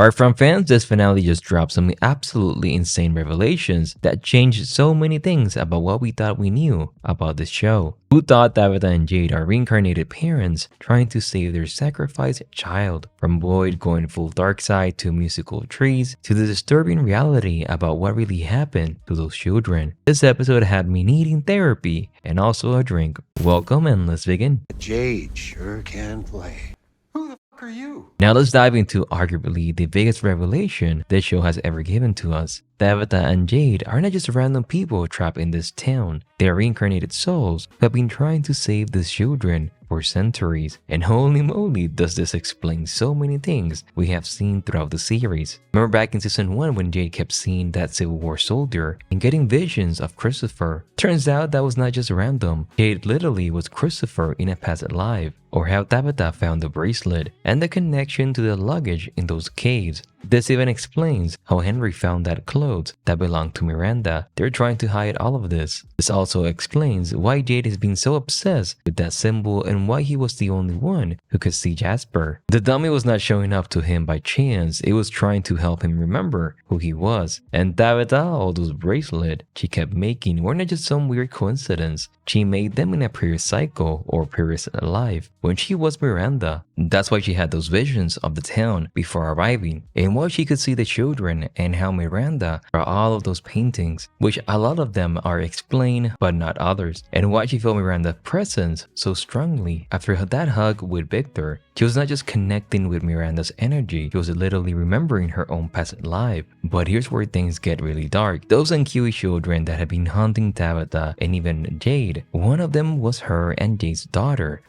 Apart from fans, this finale just dropped some absolutely insane revelations that changed so many things about what we thought we knew about this show. Who thought Tabitha and Jade are reincarnated parents trying to save their sacrificed child? From Boyd going full dark side to musical trees to the disturbing reality about what really happened to those children. This episode had me needing therapy and also a drink. Welcome and let's begin. Jade sure can play. Who the fuck are you? Now let's dive into arguably the biggest revelation this show has ever given to us. Tabitha and Jade are not just random people trapped in this town. They are reincarnated souls who have been trying to save these children for centuries. And holy moly, does this explain so many things we have seen throughout the series. Remember back in season 1 when Jade kept seeing that Civil War soldier and getting visions of Christopher? Turns out that was not just random. Jade literally was Christopher in a past life. Or how Tabitha found the bracelet and the connection to the luggage in those caves. This even explains how Henry found that clothes that belonged to Miranda. They're trying to hide all of this. This also explains why Jade has been so obsessed with that symbol and why he was the only one who could see Jasper. The dummy was not showing up to him by chance. It was trying to help him remember who he was. And Tabitha, all those bracelets she kept making were not just some weird coincidence. She made them in a previous cycle or previous life when she was Miranda. That's why she had those visions of the town before arriving, and why she could see the children and how Miranda brought all of those paintings, which a lot of them are explained but not others, and why she felt Miranda's presence so strongly after that hug with Victor. She was not just connecting with Miranda's energy, she was literally remembering her own past life. But here's where things get really dark. Those unkiwi children that had been hunting Tabitha and even Jade, one of them was her and Jade's daughter.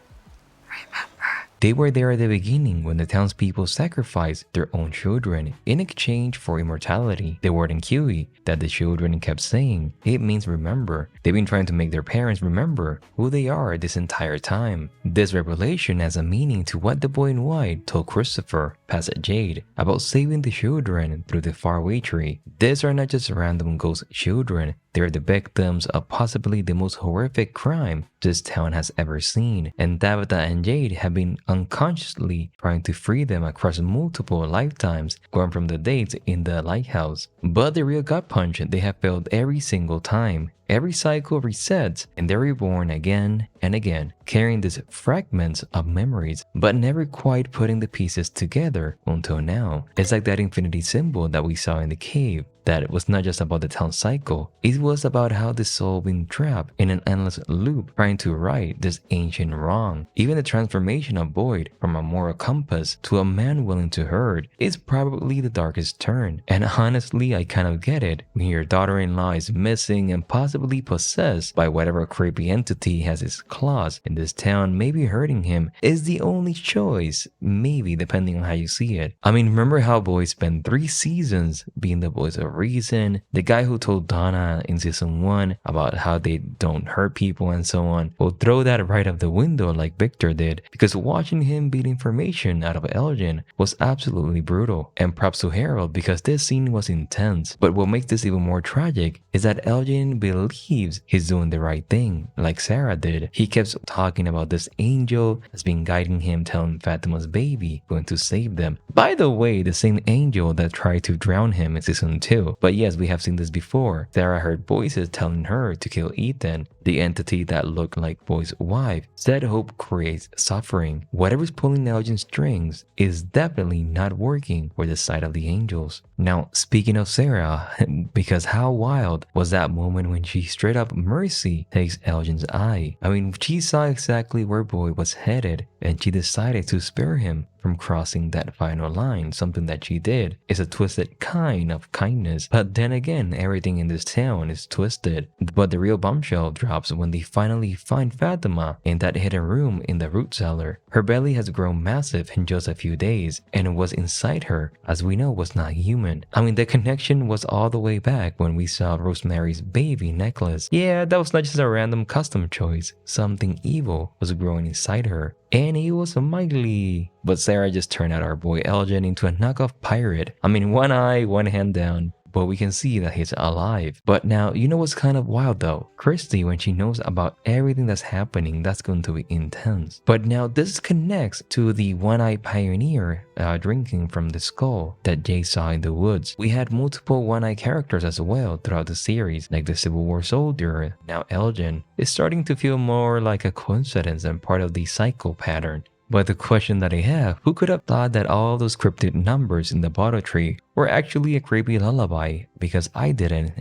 They were there at the beginning when the townspeople sacrificed their own children in exchange for immortality. The word in Kiwi that the children kept saying, it means remember. They've been trying to make their parents remember who they are this entire time. This revelation has a meaning to what the boy in white told Christopher, past Jade, about saving the children through the faraway tree. These are not just random ghost children. They're the victims of possibly the most horrific crime this town has ever seen, and Tabitha and Jade have been unconsciously trying to free them across multiple lifetimes, going from the dates in the lighthouse. But the real gut punch, they have failed every single time. Every cycle resets and they're reborn again and again, carrying these fragments of memories, but never quite putting the pieces together until now. It's like that infinity symbol that we saw in the cave. That it was not just about the town cycle, it was about how the soul been trapped in an endless loop trying to right this ancient wrong. Even the transformation of Boyd from a moral compass to a man willing to hurt is probably the darkest turn. And honestly, I kind of get it. When your daughter-in-law is missing and possibly possessed by whatever creepy entity has its claws in this town, maybe hurting him is the only choice, maybe depending on how you see it. I mean, remember how Boyd spent 3 seasons being the voice of reason, the guy who told Donna in season 1 about how they don't hurt people and so on. Will throw that right out the window like Victor did, because watching him beat information out of Elgin was absolutely brutal. And props to Harold because this scene was intense. But what makes this even more tragic is that Elgin believes he's doing the right thing, like Sarah did. He kept talking about this angel that's been guiding him, telling Fatima's baby going to save them. By the way, the same angel that tried to drown him in season 2. But yes, we have seen this before. Sarah heard voices telling her to kill Ethan. The entity that looked like Boyd's wife said hope creates suffering. Whatever's pulling Elgin's strings is definitely not working for the side of the angels. Now, speaking of Sarah, because how wild was that moment when she straight up mercy takes Elgin's eye. I mean, she saw exactly where Boyd was headed and she decided to spare him from crossing that final line. Something that she did is a twisted kind of kindness. But then again, everything in this town is twisted. But the real bombshell drops when they finally find Fatima in that hidden room in the root cellar. Her belly has grown massive in just a few days, and what's inside her, as we know, was not human. I mean, the connection was all the way back when we saw Rosemary's baby necklace. Yeah, that was not just a random custom choice. Something evil was growing inside her, and it was mightily. But Sarah just turned out our boy Elgin into a knockoff pirate. I mean, one eye, one hand down. but we can see that he's alive. But now, you know what's kind of wild though? Christy, when she knows about everything that's happening, that's going to be intense. But now this connects to the one-eyed pioneer drinking from the skull that Jade saw in the woods. We had multiple one-eyed characters as well throughout the series, like the Civil War soldier, now Elgin. It's starting to feel more like a coincidence than part of the cycle pattern. But the question that I have, who could have thought that all those cryptic numbers in the bottle tree were actually a creepy lullaby? Because I didn't.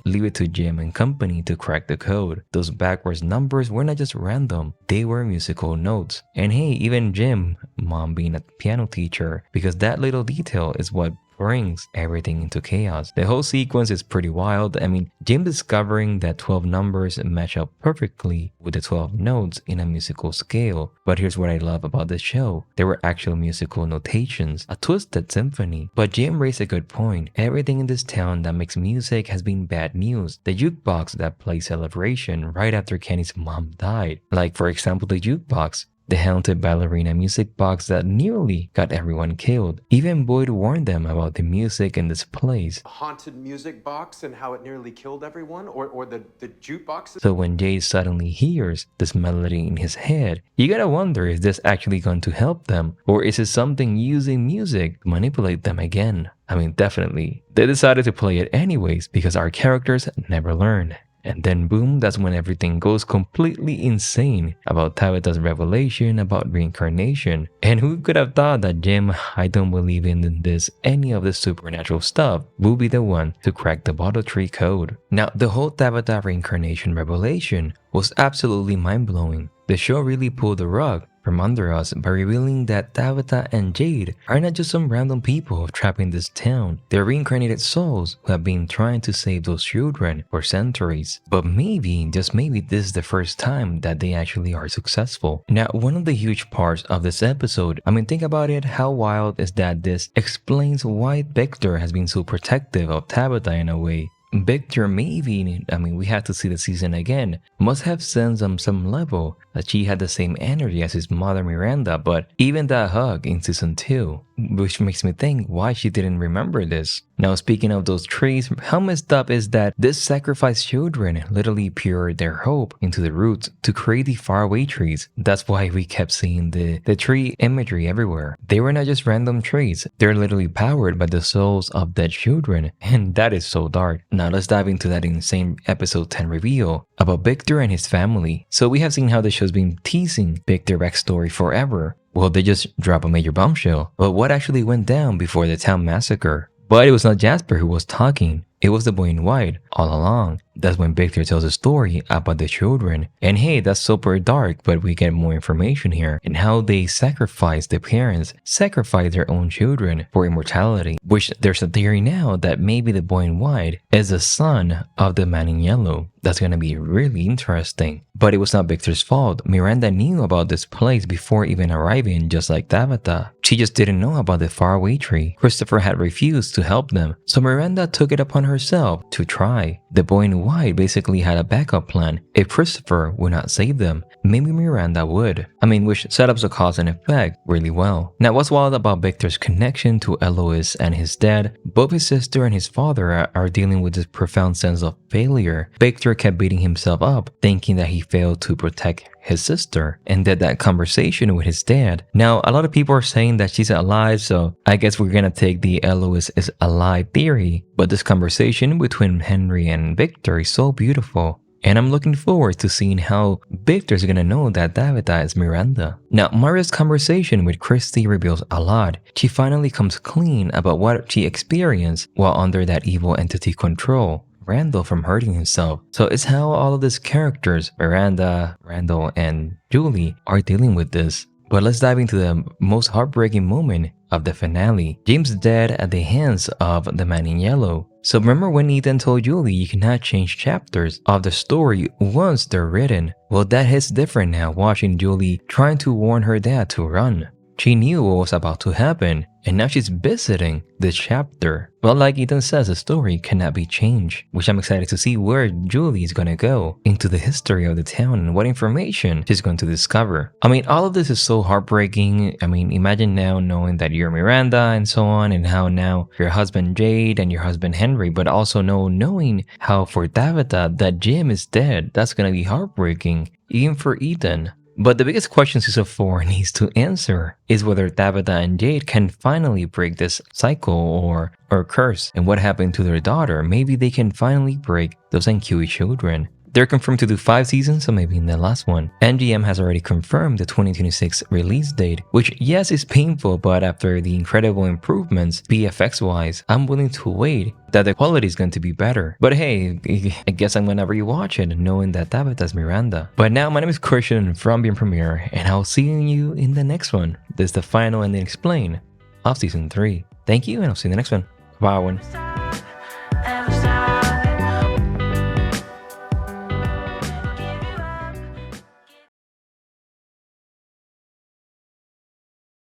Leave it to Jim and company to crack the code. Those backwards numbers were not just random, they were musical notes. And hey, even Jim, mom being a piano teacher, because that little detail is what brings everything into chaos. The whole sequence is pretty wild. I mean, Jim discovering that 12 numbers match up perfectly with the 12 notes in a musical scale. But here's what I love about this show. There were actual musical notations, a twisted symphony. But Jim raised a good point. Everything in this town that makes music has been bad news. The jukebox that plays Celebration right after Kenny's mom died. Like for example, the jukebox. The haunted ballerina music box that nearly got everyone killed. Even Boyd warned them about the music in this place. A haunted music box and how it nearly killed everyone? Or the jukebox? So when Jade suddenly hears this melody in his head, you gotta wonder if this actually going to help them, or is it something using music to manipulate them again? I mean, definitely. They decided to play it anyways because our characters never learn. And then boom, that's when everything goes completely insane about Tabitha's revelation about reincarnation. And who could have thought that Jim, I don't believe in this, any of this supernatural stuff, will be the one to crack the bottle tree code. Now, the whole Tabitha reincarnation revelation was absolutely mind-blowing. The show really pulled the rug from under us by revealing that Tabitha and Jade are not just some random people trapped in this town. They're reincarnated souls who have been trying to save those children for centuries. But maybe, just maybe, this is the first time that they actually are successful. Now, one of the huge parts of this episode, I mean, think about it, how wild is that this explains why Victor has been so protective of Tabitha in a way. Victor maybe, I mean, we have to see the season again, must have sensed on some level that she had the same energy as his mother Miranda, but even that hug in season 2, which makes me think why she didn't remember this. Now, speaking of those trees, how messed up is that this sacrificed children literally poured their hope into the roots to create the faraway trees. That's why we kept seeing the tree imagery everywhere. They were not just random trees, they're literally powered by the souls of dead children, and that is so dark. Now let's dive into that insane episode 10 reveal about Victor and his family. So we have seen how the show's been teasing Victor's backstory forever. Well, they just drop a major bombshell. But what actually went down before the town massacre? But it was not Jasper who was talking. It was the boy in white all along. That's when Victor tells a story about the children. And hey, that's super dark, but we get more information here and how they sacrifice the parents, sacrifice their own children for immortality. Which there's a theory now that maybe the boy in white is the son of the man in yellow. That's gonna be really interesting. But it was not Victor's fault. Miranda knew about this place before even arriving, just like Tabitha. She just didn't know about the faraway tree. Christopher had refused to help them, so Miranda took it upon herself to try. The boy in white basically had a backup plan. If Christopher would not save them, maybe Miranda would. I mean, which set up the cause and effect really well. Now, what's wild about Victor's connection to Eloise and his dad, both his sister and his father are dealing with this profound sense of failure. Victor kept beating himself up, thinking that he failed to protect his sister, and that conversation with his dad. Now, a lot of people are saying that she's alive, so I guess we're gonna take the Eloise is alive theory. But this conversation between Henry and Victor is so beautiful. And I'm looking forward to seeing how Victor's gonna know that Tabitha is Miranda. Now, Maria's conversation with Christy reveals a lot. She finally comes clean about what she experienced while under that evil entity control. Randall from hurting himself. So it's how all of these characters, Miranda, Randall, and Julie, are dealing with this. But let's dive into the most heartbreaking moment of the finale. James dead at the hands of the man in yellow. So remember when Ethan told Julie you cannot change chapters of the story once they're written? Well, that hits different now, watching Julie trying to warn her dad to run. She knew what was about to happen, and now she's visiting this chapter. Well, like Ethan says, the story cannot be changed, which I'm excited to see where Julie is gonna go into the history of the town and what information she's going to discover. I mean, all of this is so heartbreaking. I mean, imagine now knowing that you're Miranda and so on, and how now your husband Jade and your husband Henry, but also knowing how for Tabitha that Jim is dead. That's gonna be heartbreaking, even for Ethan. But the biggest question season 4 needs to answer is whether Tabitha and Jade can finally break this cycle or curse, and what happened to their daughter. Maybe they can finally break those uncued children. They're confirmed to do 5 seasons, so maybe in the last one. MGM has already confirmed the 2026 release date, which yes is painful, but after the incredible improvements VFX wise, I'm willing to wait that the quality is going to be better. But hey, I guess I'm gonna rewatch it knowing that Tabitha's Miranda. But now my name is Christian from Being Premiere, and I'll see you in the next one. This is the final and then explain of season 3. Thank you, and I'll see you in the next one. Bye, everyone.